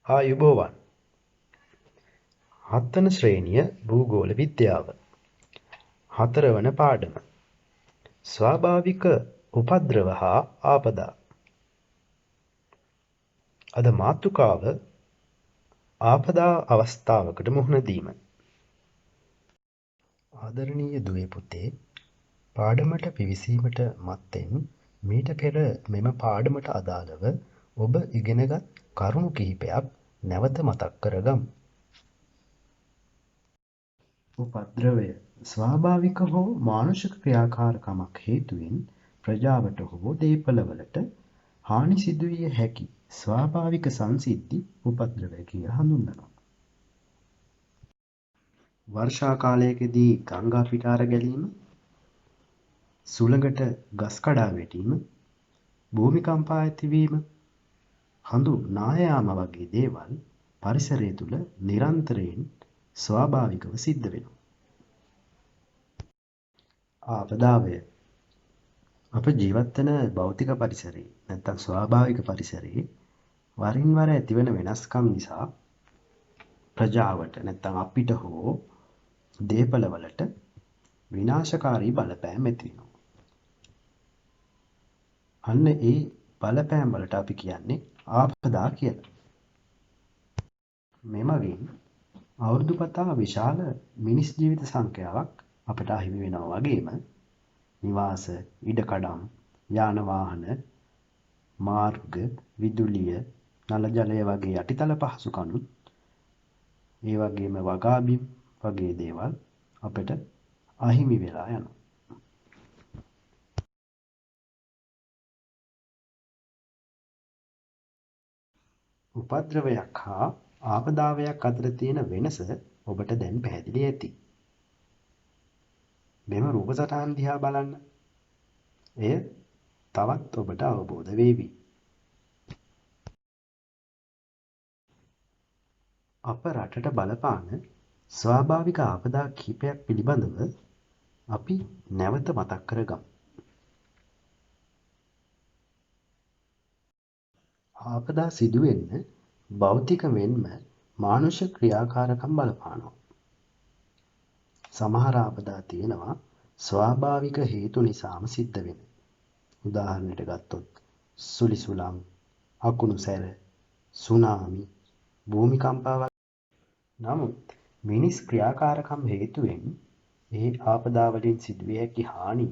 ආයුබෝවන්. 7 වන ශ්‍රේණිය භූගෝල විද්‍යාව. 4 වන පාඩම. ස්වාභාවික උපද්‍රව හා ආපදා. අද මාතෘකාව ආපදා අවස්ථාවකට මුහුණ දීම. ආදරණීය දුවේ පුතේ, පාඩමට පිවිසීමට මත්තෙන් මීට පෙර මෙම පාඩමට අදාළව ඔබ ඉගෙනගත් කරුණු කිහිපයක් නැවත මතක් කරගමු. උපද්‍රවය ස්වාභාවික හෝ මානුෂික ක්‍රියාකාරකමක් හේතුවෙන් ප්‍රජාවට හෝ දේපළවලට හානි සිදුවිය හැකි ස්වාභාවික සංසිද්ධි උපද්‍රවය කියලා හඳුන්වනවා. වර්ෂා කාලයකදී ගංගා පිටාර ගැලීම, සුළඟට ගස් කඩා වැටීම, භූමිකම්පා ඇතිවීම, හඳු නා යාම වගේ දේවල් පරිසරය තුළ නිරන්තරයෙන් ස්වාභාවිකව සිද්ධ වෙනවා. ආපදාවය අප ජීවත් වන භෞතික පරිසරයේ නැත්නම් ස්වාභාවික පරිසරයේ වරින් වර ඇතිවන වෙනස්කම් නිසා ප්‍රජාවට නැත්නම් අපිට හෝ දේපළවලට විනාශකාරී බලපෑම් ඇති වෙනවා. අන්න ඒ බලපෑම් වලට අපි කියන්නේ ආපදා කියලා. මෙමගින් අවුරුදු පතා විශාල මිනිස් ජීවිත සංඛ්‍යාවක් අපට අහිමි වෙනවා වගේම නිවාස, ඉඩකඩම්, යාන වාහන, මාර්ග, විදුලිය, නල ජලය වගේ යටිතල පහසුකම්ත් ඒ වගේම වගාබිම් වගේ දේවල් අපිට අහිමි වෙලා යනවා. උපද්‍රවයක් හා ආපදාවයක් අතර තියෙන වෙනස ඔබට දැන් පැහැදිලි ඇති. මෙම රූප සටහන් දිහා බලන්න. එය තවත් ඔබට අවබෝධ වේවි. අප රටට බලපාන ස්වාභාවික ආපදා කිහිපයක් පිළිබඳව අපි නැවත මතක් කරගමු. ආපදා සිදුවෙන්න භෞතික මෙන්ම මානුෂ ක්‍රියාකාරකම් බලපානවා. සමහර ආපදා තියෙනවා ස්වාභාවික හේතු නිසාම සිද්ධ වෙන. උදාහරණයට ගත්තොත් සුලිසුළං, අකුණු සැර, සුනාමි, භූමිකම්පා වගේ. නමුත් මිනිස් ක්‍රියාකාරකම් හේතුවෙන් ඒ ආපදා වලින් සිදුවිය හැකි හානි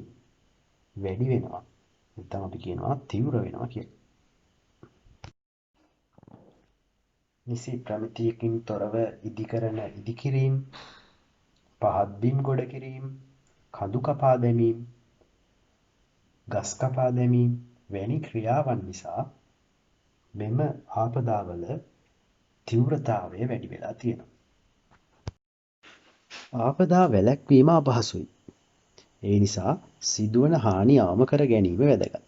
වැඩි වෙනවා. නැත්නම් අපි කියනවා තීව්‍ර වෙනවා කියලා. නිසි ප්‍රමිතියකින් තොරව ඉදිකරන ඉදිකිරීම්, පහත් බිම් ගොඩ කිරීම, කඳු කපා දැමීම, ගස් කපා දැමීම වැනි ක්‍රියාවන් නිසා මෙම ආපදාවල තීව්‍රතාවය වැඩි වෙලා තියෙනවා. ආපදා වැළැක්වීම අපහසුයි. ඒ නිසා සිදුවන හානි අවම කර ගැනීම වැදගත්.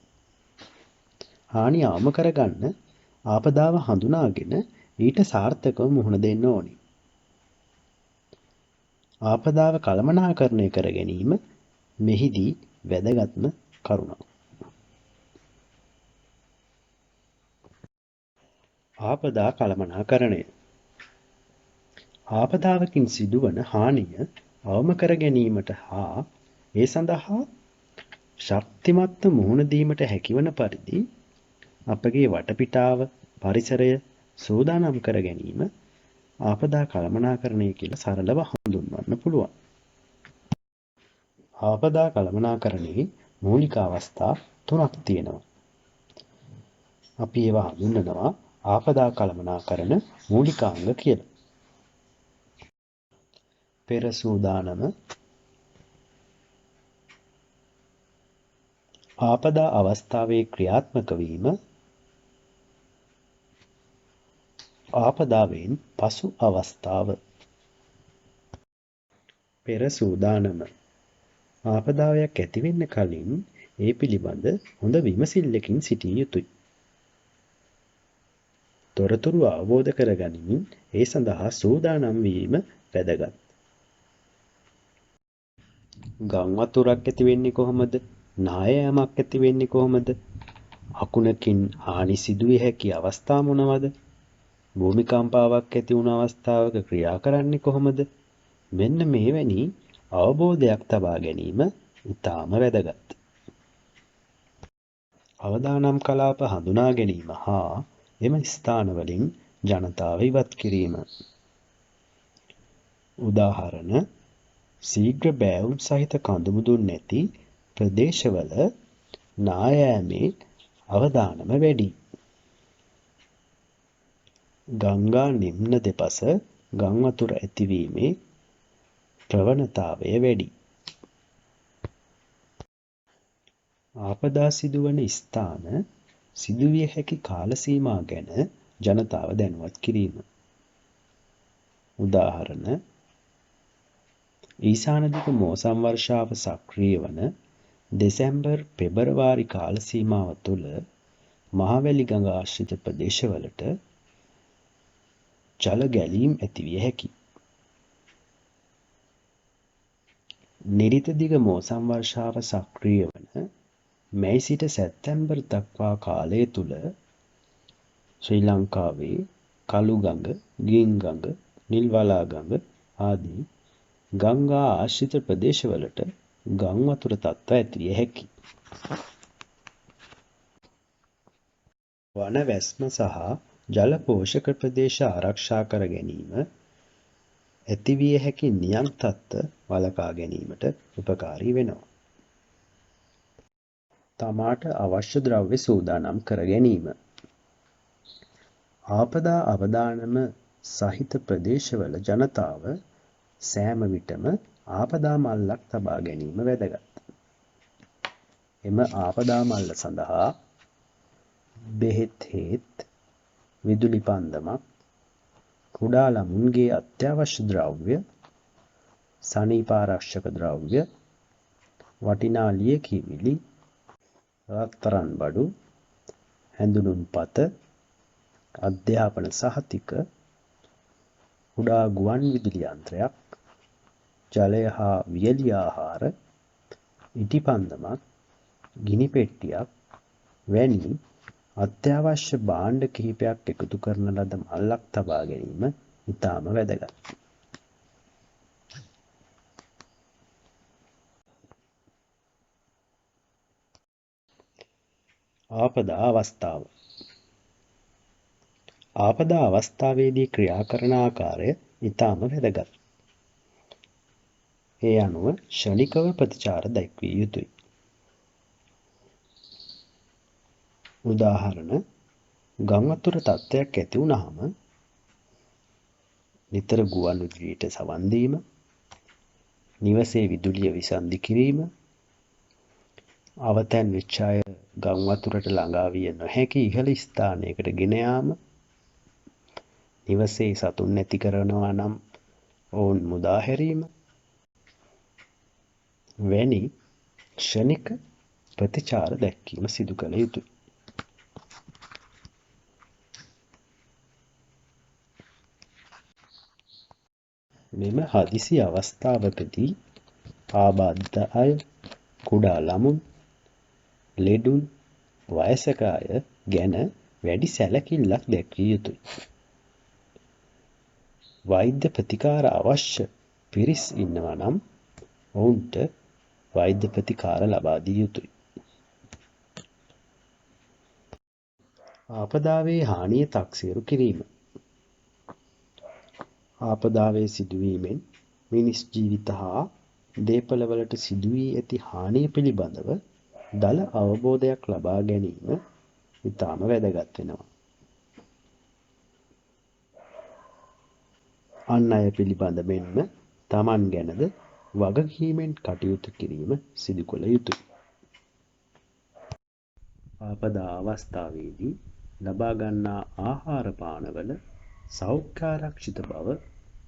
හානි අවම කරගන්න ආපදාව හඳුනාගෙන ඊට සාර්ථකව මුහුණ දෙන්න ඕනි. ආපදාව කළමනාකරණය කර ගැනීම මෙහිදී වැදගත්ම කරුණක්. ආපදා කළමනාකරණය. ආපදාවකින් සිදුවන හානිය අවම කර ගැනීමට හා ඒ සඳහා ශක්තිමත්ව මුහුණ දීමට හැකිවන පරිදි අපගේ වටපිටාව, පරිසරය සූදානම් කර ගැනීම ආපදා කළමනාකරණය කියලා සරලව හඳුන්වන්න පුළුවන්. ආපදා කළමනාකරණයේ මූලික අවස්ථා 3ක් තියෙනවා. අපි ඒවා හඳුන්වනවා ආපදා කළමනාකරණ මූලිකාංග කියලා. පෙර සූදානම, ආපදා අවස්ථාවේ ක්‍රියාත්මක වීම, ආපදාවෙන් පසු අවස්ථාව. පෙර සූදානම. ආපදාවයක් ඇති වෙන්න කලින් ඒ පිළිබඳ හොඳ විමසිල්ලකින් සිටිය යුතුයි. තොරතුරු අවබෝධ කරගනිමින් ඒ සඳහා සූදානම් වීම වැදගත්. ගම් වතුරක් ඇති වෙන්නේ කොහොමද? නායෑමක් ඇති වෙන්නේ කොහොමද? අකුණකින් හානි සිදුවිය හැකි අවස්ථා මොනවද? භූමිකම්පාවක් ඇති වුණ අවස්ථාවක ක්‍රියා කරන්නේ කොහොමද? මෙන්න මේවැනි අවබෝධයක් තබා ගැනීම ඉතාම වැදගත්. අවදානම් කලාප හඳුනා ගැනීම හා එම ස්ථානවලින් ජනතාව ඉවත් කිරීම. උදාහරණ ශීඝ්‍ර බෑවුම් සහිත කඳුමුදුන් නැති ප්‍රදේශවල නායෑමේ අවදානම වැඩි. ගංගා නිම්න දෙපස ගං වතුර ඇතිවීමේ ප්‍රවණතාවය වැඩි. ආපදා සිදුවන ස්ථාන සිදුවිය හැකි කාල සීමා ගැන ජනතාව දැනුවත් කිරීම. උදාහරණ ඊසාන දිග මෝසම් වර්ෂාව සක්‍රිය වන දෙසැම්බර් පෙබරවාරි කාල සීමාව තුළ මහවැලි ගඟ ආශ්‍රිත ප්‍රදේශවලට ජල ගැලීම් ඇතිවිය හැකි. නිරිත දිග මෝසම් වර්ෂාව සක්‍රිය වන මැයි සිට සැප්තැම්බර් දක්වා කාලය තුළ ශ්‍රී ලංකාවේ කළුගඟ, ගින්ගඟ, නිල්වලා ගඟ ආදී ගංගා ආශ්‍රිත ප්‍රදේශවලට ගං වතුර තත්ත්ව ඇතිවිය හැකි. වන වැස්ම සහ ජල පෝෂක ප්‍රදේශ ආරක්ෂා කර ගැනීම ඇතිවිය හැකි නියම් තත්ත්ව වළකා ගැනීමට උපකාරී වෙනවා. තමාට අවශ්‍ය ද්‍රව්‍ය සූදානම් කර ගැනීම. ආපදා අවදානම සහිත ප්‍රදේශවල ජනතාව සෑම විටම ආපදා මල්ලක් තබා ගැනීම වැදගත්. එම ආපදා මල්ල සඳහා බෙහෙත් හේත්, විදුලි පන්දමක්, කුඩා ළමුන්ගේ අත්‍යවශ්‍ය ද්‍රව්‍ය, සනීපාරක්ෂක ද්‍රව්‍ය, වටිනා ලියකියවිලි, රත්තරන් බඩු, හැඳුනුම්පත, අධ්‍යාපන සහතික, කුඩා ගුවන් විදුලි යන්ත්‍රයක්, ජලය හා වියලි ආහාර, ඉටි පන්දමක්, ගිනි පෙට්ටියක් වැනි අත්‍යවශ්‍ය භාණ්ඩ කිහිපයක් එකතු කරන ලද මල්ලක් තබා ගැනීම ඉතාම වැදගත්. ආපදා අවස්ථාව. ආපදා අවස්ථාවේදී ක්‍රියා කරන ආකාරය ඉතාම වැදගත්. ඒ අනුව ක්ෂණිකව ප්‍රතිචාර දැක්විය යුතුයි. උදාහරණ ගං වතුර තත්ත්වයක් ඇති වුණාම නිතර ගුවන් විදුලියට සවන් දීම, නිවසේ විදුලිය විසන්ධි කිරීම, අවතැන් වෙච්ච අය ගං වතුරට ළඟා විය නොහැකි ඉහළ ස්ථානයකට ගෙන යාම, නිවසේ සතුන් නැති කරනවා නම් ඔවුන් මුදා හැරීම වැනි ක්ෂණික ප්‍රතිචාර දැක්වීම සිදු කළ යුතුයි. මෙම හදිසි අවස්ථාවකදී ආබාධිත අය, කුඩා ළමුන්, ලෙඩුන්, වයසක අය ගැන වැඩි සැලකිල්ලක් දැක්විය යුතුයි. වෛද්‍ය ප්‍රතිකාර අවශ්‍ය පිරිස් ඉන්නවා නම් ඔවුන්ට වෛද්‍ය ප්‍රතිකාර ලබා දිය යුතුයි. ආපදාවේ හානිය තක්සේරු කිරීම. ආපදාවේ සිදුවීමෙන් මිනිස් ජීවිත හා දේපළවලට සිදුවී ඇති හානිය පිළිබඳව දළ අවබෝධයක් ලබා ගැනීම ඉතාම වැදගත් වෙනවා. අන් අය පිළිබඳ මෙන්ම තමන් ගැනද වගකීමෙන් කටයුතු කිරීම සිදු කළ යුතුයි. ආපදා අවස්ථාවේදී ලබා ගන්නා ආහාර පානවල සෞඛ්‍යාරක්ෂිත බව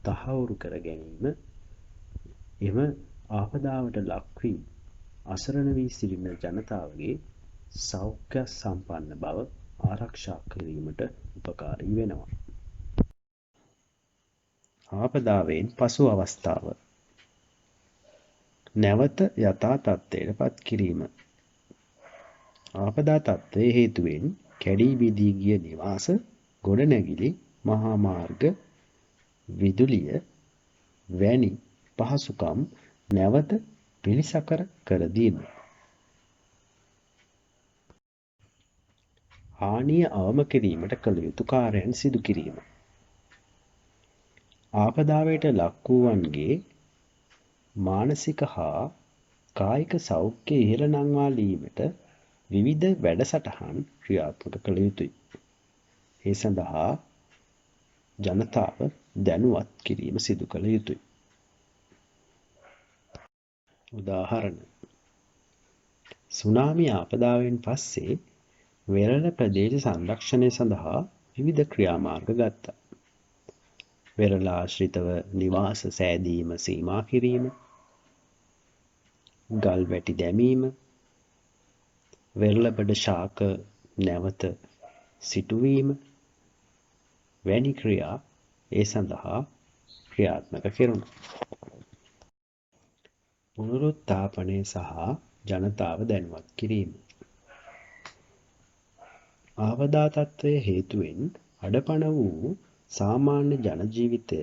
තහවුරු කර ගැනීම එම ආපදාවට ලක් වී අසරණ වී සිටින ජනතාවගේ සෞඛ්‍ය සම්පන්න බව ආරක්ෂා කිරීමට උපකාරී වෙනවා. ආපදාවෙන් පසු අවස්ථාව. නැවත යථා තත්ත්වයට පත් කිරීම. ආපදා තත්ත්වයේ හේතුවෙන් කැඩී බිඳී ගිය නිවාස, ගොඩනැගිලි මහා මාර්ග, විදුලිය වැනි පහසුකම් නැවත පිළිසකර කර දීම. හානිය අවම කිරීමට කළ යුතු කාර්යයන් සිදු කිරීම. ආපදාවට ලක් වූවන්ගේ මානසික හා කායික සෞඛ්‍ය ඉහළ නංවාලීමට විවිධ වැඩසටහන් ක්‍රියාත්මක කළ යුතුයි. ඒ සඳහා ජනතාව දැනුවත් කිරීම සිදු කළ යුතුයි. උදාහරණ. සුනාමි ආපදාවෙන් පස්සේ වෙරළ ප්‍රදේශ සංරක්ෂණය සඳහා විවිධ ක්‍රියාමාර්ග ගත්තා. වෙරළ ආශ්‍රිතව නිවාස සෑදීම සීමා කිරීම, ගල් වැටි දැමීම, වෙරළබඩ ශාක නැවත සිටුවීම වැනි ක්‍රියා ඒ සඳහා ක්‍රියාත්මක කෙරුණා. පුනරුත්ථාපනය සහ ජනතාව දැනුවත් කිරීම. ආපදා තත්ත්වය හේතුවෙන් අඩපණ වූ සාමාන්‍ය ජන ජීවිතය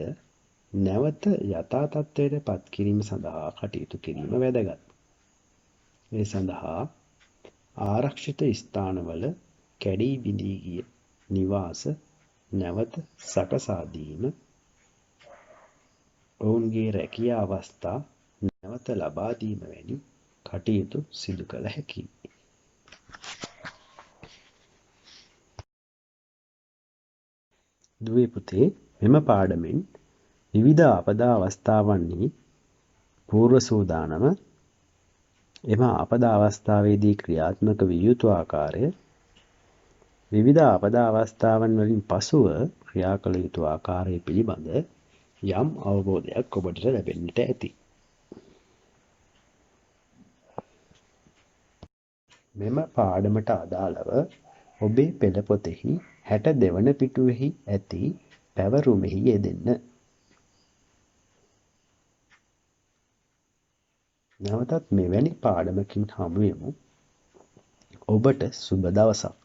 නැවත යථා තත්ත්වයට පත් කිරීම සඳහා කටයුතු කිරීම වැදගත්. ඒ සඳහා ආරක්ෂිත ස්ථානවල කැඩී බිඳී ගිය නිවාස නැවත සකසා දීම, ඔවුන්ගේ රැකියා අවස්ථා නැවත ලබා දීම වැනි කටයුතු සිදු කළ හැකියි. දුවේ පුතේ, මෙම පාඩමෙන් විවිධ ආපදා අවස්ථාවන්හි පූර්ව සූදානම, එම ආපදා අවස්ථාවේදී ක්‍රියාත්මක විය යුතු ආකාරය, විවිධ ආපදා අවස්ථාවන් වලින් පසුව ක්‍රියා කළ යුතු ආකාරය පිළිබඳ යම් අවබෝධයක් ඔබට ලැබෙන්නට ඇති. මෙම පාඩමට අදාළව ඔබේ පෙළ පොතෙහි 62 වන පිටුවෙහි ඇති පැවරුමෙහි යෙදෙන්න. නැවතත් මෙවැනි පාඩමකින් හමු වෙමු. ඔබට සුබ දවසක්.